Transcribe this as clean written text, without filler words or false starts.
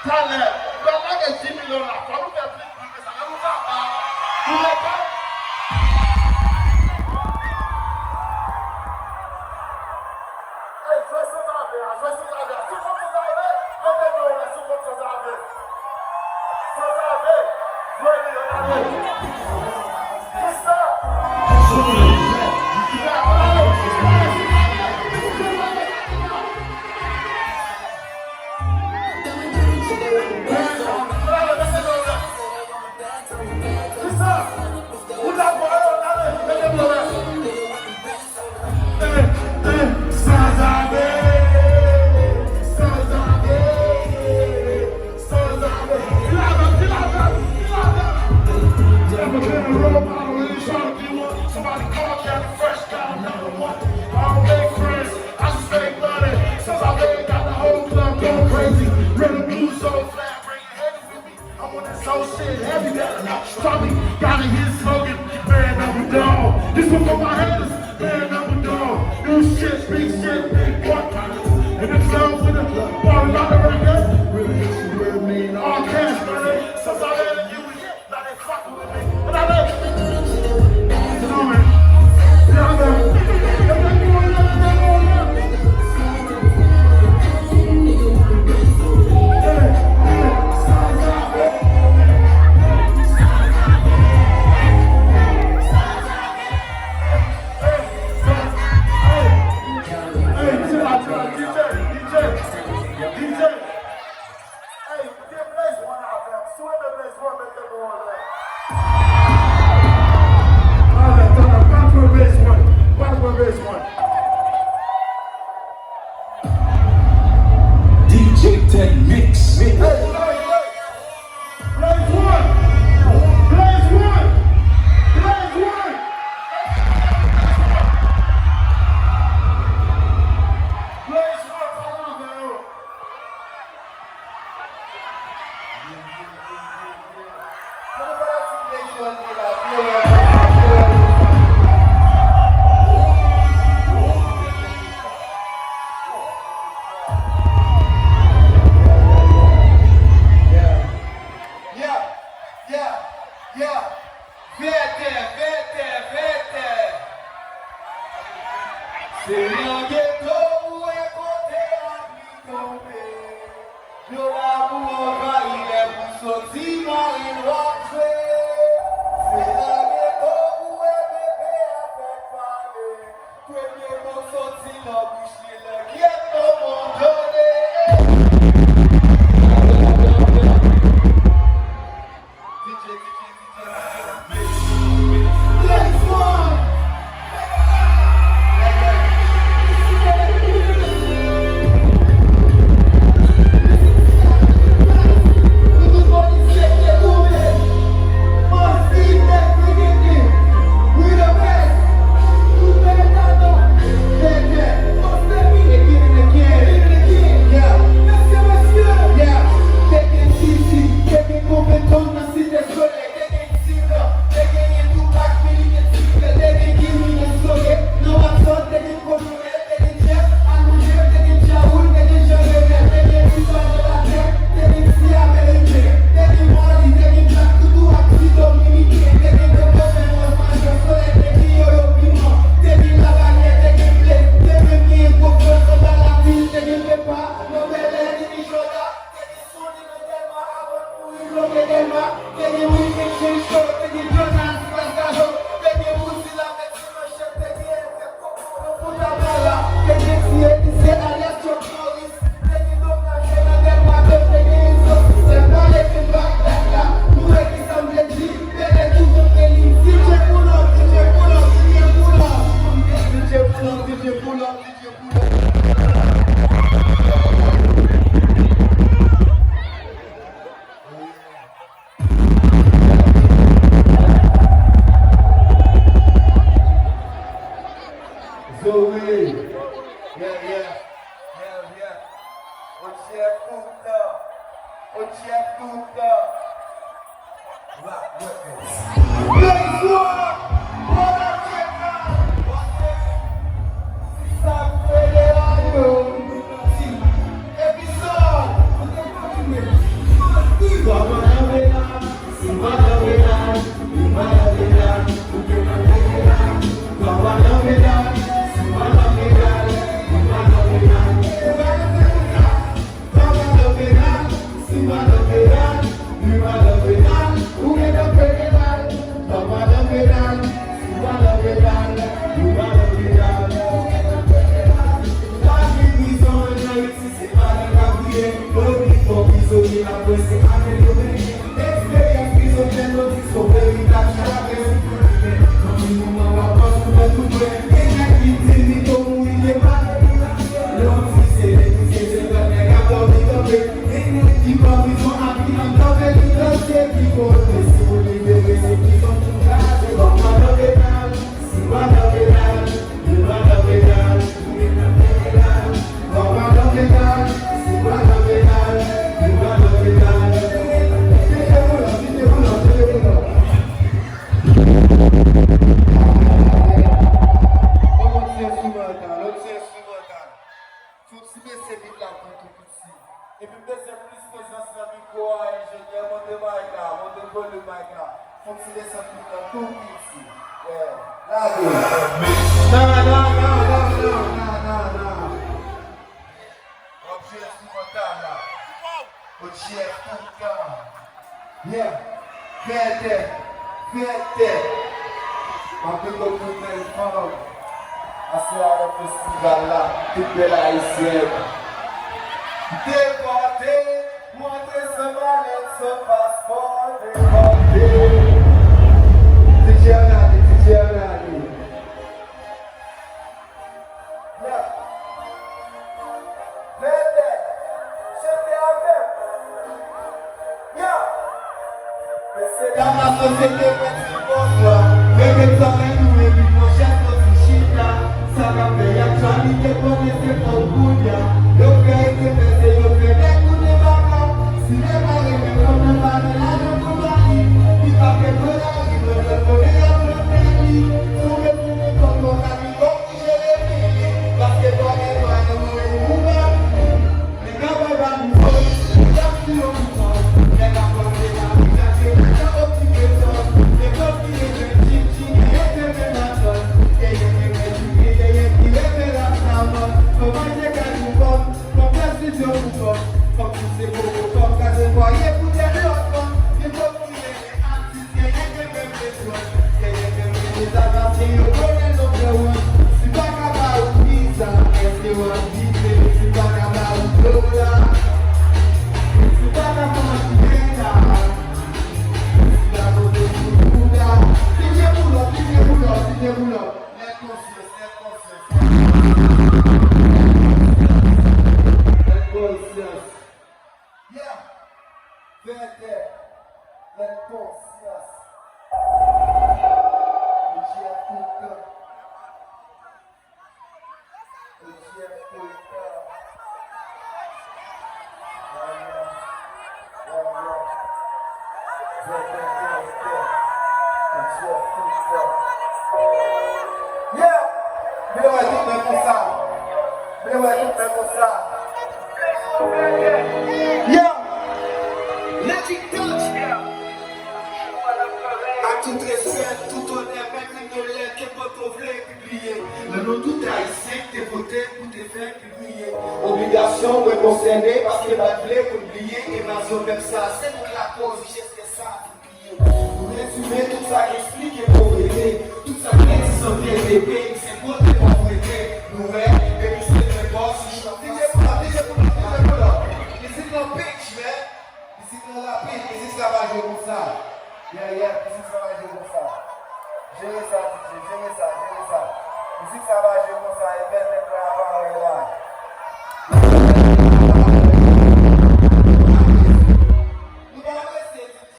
talent. Ben là que 10 millions là, ça nous fait plus que ça. Nous va pas. Vous voulez pas? Hey, fais ça avec, fais ça avec. Si vous vous avez, mettez-nous là, si vous vous avez. Vous avez, venez, c'est ça. Somebody call Captain Fresh, got another one. I don't make friends, I just stay money. Since I laid got the whole club going crazy. Rhythm blue so flat, bring it heavy with me. I want that soul shit heavy, that Tommy gotta hit slogan, man number dog. This one for my haters, man number dog. New shit, big one. And it's sounds in the bottom of the record. Real mean, all cash money. Since I let you hit, now they fucking with me. And I let DJ Tech Mix. Blaze one. Blaze one. Blaze one. Blaze one. Yeah, vete. C'est rien ghetto où est côté appliqué. Yo l'amour envahit les moussotis, marine rentrée. C'est rien ghetto où est bébé avec parler. Premier mot sorti dans bouche, le ghetto m'ont donné. prisonniers, après c'est amélioré. Expérience prisonnière, nos disques sont véritables, jamais supposés. Quand nous nous en rapprochons, nous mettons tout vrai. Et la quitté, ni comme il est pas. L'homme, si c'est les poussées, c'est le mec à dormir, dormir. Et les qui vont, ils ont appris en dormir, ils ont fait qui vont. Et si vous libérez, c'est qui sont tout là. C'est bon, moi, dormir, c'est moi, dormir, c'est moi, dormir. Et puis deuxième plus présence dans le micro, ingénieur, montez le mic là, montez le volume mic là. Faut que tu descendes tout ici. Là, non. Objet instrumental là. Objet tout le temps. Yeah. Fierté. En plus de tout le femme. Assoir au festival là, toute belle haïtienne. Déporté, montrer ce mallette, ce passeport, déporté. DJ Arnadi. Yeah. Vete, chantez avec. Yeah. Mais c'est dans ma société, merci bonsoir. Mais les temps nous et nous, mon chef, notre chita. Ça va payer actualité pour laisser ton bout, ya. Le fait que c'est le fait d'être tout les vacances. Si les marées me prennent pas de la de compagnie, il va faire de la vie, de le donner à le pays. Sous le fou, comme mon ami, comme si je l'ai payé. Parce que toi et moi, nous et nous-mêmes. Les gars, va nous faire, les gars, si on nous prend. Les gars, on est là, les gars, c'est les gars, au petit peu de temps. Les gars, qui est le chichi, et c'est le matin. Comme tu sais, comme ça se voyait pour des enfants. Il faut qu'il y ait des artistes, il y ait même des choses. Il y ait même des avancées, il y a des autres. Si pas capable de visa, est-ce que vous vivez? Si pas capable de dollar, si pas capable de visa, si pas capable de Bouddha. DJ Boulot. Let conscious. Yeah, vete, let conscience. Le chien tout le Yeah, mais ouais, tout est comme ça. Yeah, Magic Touch. À tout respect, tout honneur, même une lettre que votre voulez publier. Le nom tout haïtien, t'es voté pour te faire publier. Obligation de concerner parce que la clé pour oublier. Et ma zone même ça, c'est pour la cause, j'ai fait ça publier. Pour résumer tout ça, explique et pauvreté. Tout ça qui est sans bien d'épée, c'est pour te pauvreté. Nouvelle, et puis c'est le boss, je chante. Ici ça va jouer comme ça. Ici ça va jouer comme ça. Gérez ça, DJ, gérez ça. Ici ça va jouer comme ça. Et bien, là.